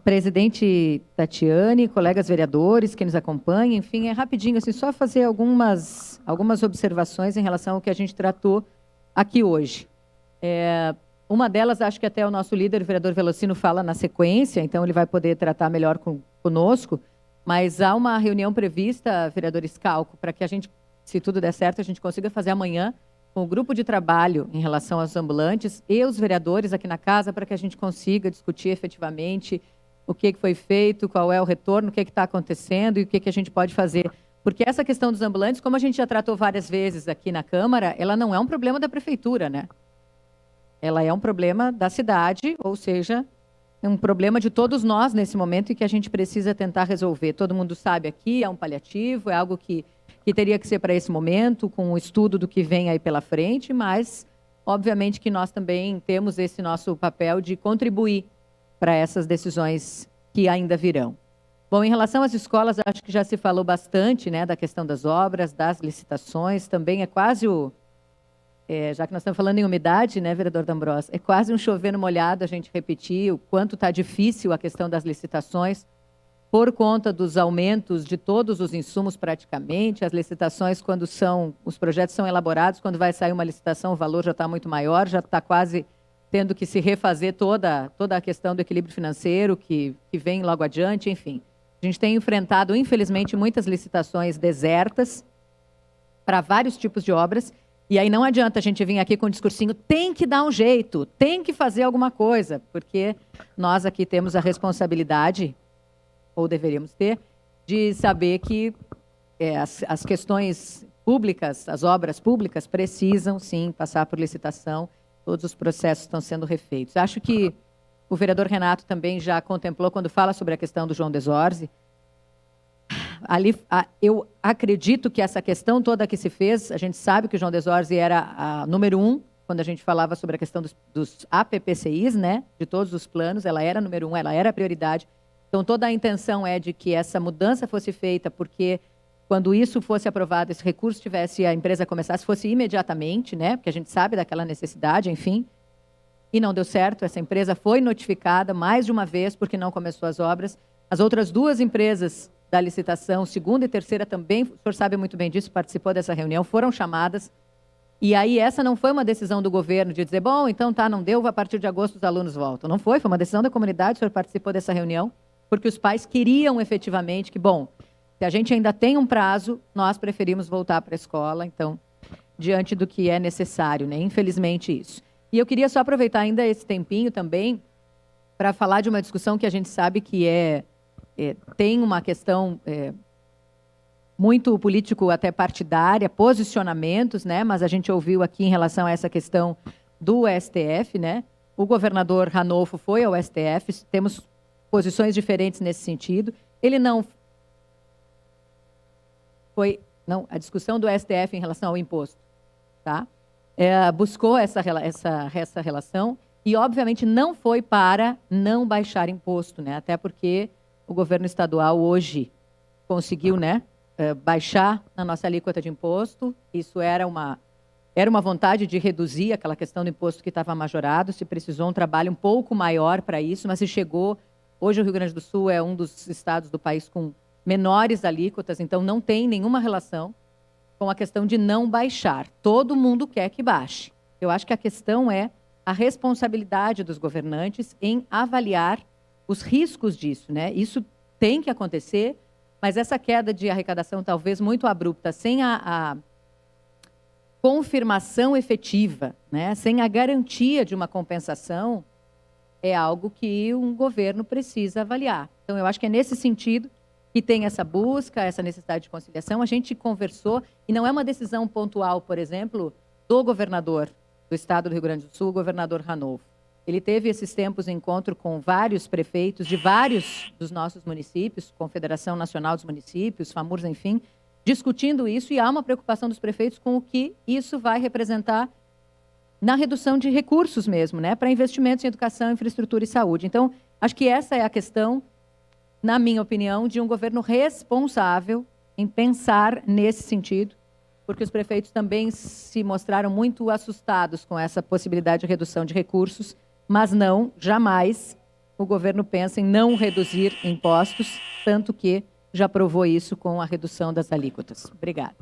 Presidente Tatiane, colegas vereadores que nos acompanham, enfim, é rapidinho, assim, só fazer algumas observações em relação ao que a gente tratou aqui hoje. Uma delas, acho que até o nosso líder, o vereador Velocino, fala na sequência, então ele vai poder tratar melhor conosco, mas há uma reunião prevista, vereador Scalco, para que a gente, se tudo der certo, a gente consiga fazer amanhã com o grupo de trabalho em relação aos ambulantes e os vereadores aqui na casa, para que a gente consiga discutir efetivamente o que foi feito, qual é o retorno, o que está acontecendo e o que a gente pode fazer. Porque essa questão dos ambulantes, como a gente já tratou várias vezes aqui na Câmara, ela não é um problema da Prefeitura, né? Ela é um problema da cidade, ou seja, é um problema de todos nós nesse momento e que a gente precisa tentar resolver. Todo mundo sabe aqui, é um paliativo, é algo que teria que ser para esse momento, com o estudo do que vem aí pela frente, mas, obviamente, que nós também temos esse nosso papel de contribuir para essas decisões que ainda virão. Bom, em relação às escolas, acho que já se falou bastante, né, da questão das obras, das licitações, também é quase já que nós estamos falando em umidade, né, vereador D'Ambrosio, é quase um chover no molhado a gente repetir o quanto está difícil a questão das licitações, por conta dos aumentos de todos os insumos praticamente, as licitações, quando os projetos são elaborados, quando vai sair uma licitação, o valor já está muito maior, já está quase tendo que se refazer toda a questão do equilíbrio financeiro que vem logo adiante, enfim. A gente tem enfrentado, infelizmente, muitas licitações desertas para vários tipos de obras, e aí não adianta a gente vir aqui com um discursinho, tem que dar um jeito, tem que fazer alguma coisa, porque nós aqui temos a responsabilidade, ou deveríamos ter, de saber que as questões públicas, as obras públicas precisam, sim, passar por licitação, todos os processos estão sendo refeitos. Acho que o vereador Renato também já contemplou, quando fala sobre a questão do João Desorze, eu acredito que essa questão toda que se fez, a gente sabe que o João Desorze era a número 1, quando a gente falava sobre a questão dos APPCIs, né, de todos os planos, ela era número 1, ela era a prioridade. Então, toda a intenção é de que essa mudança fosse feita, porque quando isso fosse aprovado, esse recurso tivesse, a empresa começasse, fosse imediatamente, né, porque a gente sabe daquela necessidade, enfim, e não deu certo, essa empresa foi notificada mais de uma vez porque não começou as obras. As outras duas empresas da licitação, segunda e terceira também, o senhor sabe muito bem disso, participou dessa reunião, foram chamadas, e aí essa não foi uma decisão do governo de dizer, bom, então tá, não deu, a partir de agosto os alunos voltam. Não foi uma decisão da comunidade, o senhor participou dessa reunião, porque os pais queriam efetivamente que, bom, se a gente ainda tem um prazo, nós preferimos voltar para a escola, então, diante do que é necessário, né? Infelizmente isso. E eu queria só aproveitar ainda esse tempinho também para falar de uma discussão que a gente sabe que tem uma questão muito político até partidária, posicionamentos, né? Mas a gente ouviu aqui em relação a essa questão do STF, né? O governador Ranolfo foi ao STF, temos posições diferentes nesse sentido. Ele não foi, não, a discussão do STF em relação ao imposto, tá? Buscou essa relação e, obviamente, não foi para não baixar imposto, né? Até porque o governo estadual hoje conseguiu, né, baixar a nossa alíquota de imposto. Isso era uma vontade de reduzir aquela questão do imposto que estava majorado. Se precisou um trabalho um pouco maior para isso, mas se chegou. Hoje o Rio Grande do Sul é um dos estados do país com menores alíquotas, então não tem nenhuma relação com a questão de não baixar. Todo mundo quer que baixe. Eu acho que a questão é a responsabilidade dos governantes em avaliar os riscos disso, né? Isso tem que acontecer, mas essa queda de arrecadação talvez muito abrupta, sem a confirmação efetiva, né? Sem a garantia de uma compensação, é algo que um governo precisa avaliar. Então, eu acho que é nesse sentido que tem essa busca, essa necessidade de conciliação. A gente conversou, e não é uma decisão pontual, por exemplo, do governador do estado do Rio Grande do Sul, o governador Ranolfo. Ele teve esses tempos encontro com vários prefeitos de vários dos nossos municípios, Confederação Nacional dos Municípios, FAMURS, enfim, discutindo isso, e há uma preocupação dos prefeitos com o que isso vai representar na redução de recursos mesmo, né, para investimentos em educação, infraestrutura e saúde. Então, acho que essa é a questão, na minha opinião, de um governo responsável em pensar nesse sentido, porque os prefeitos também se mostraram muito assustados com essa possibilidade de redução de recursos, mas não, jamais, o governo pensa em não reduzir impostos, tanto que já provou isso com a redução das alíquotas. Obrigada.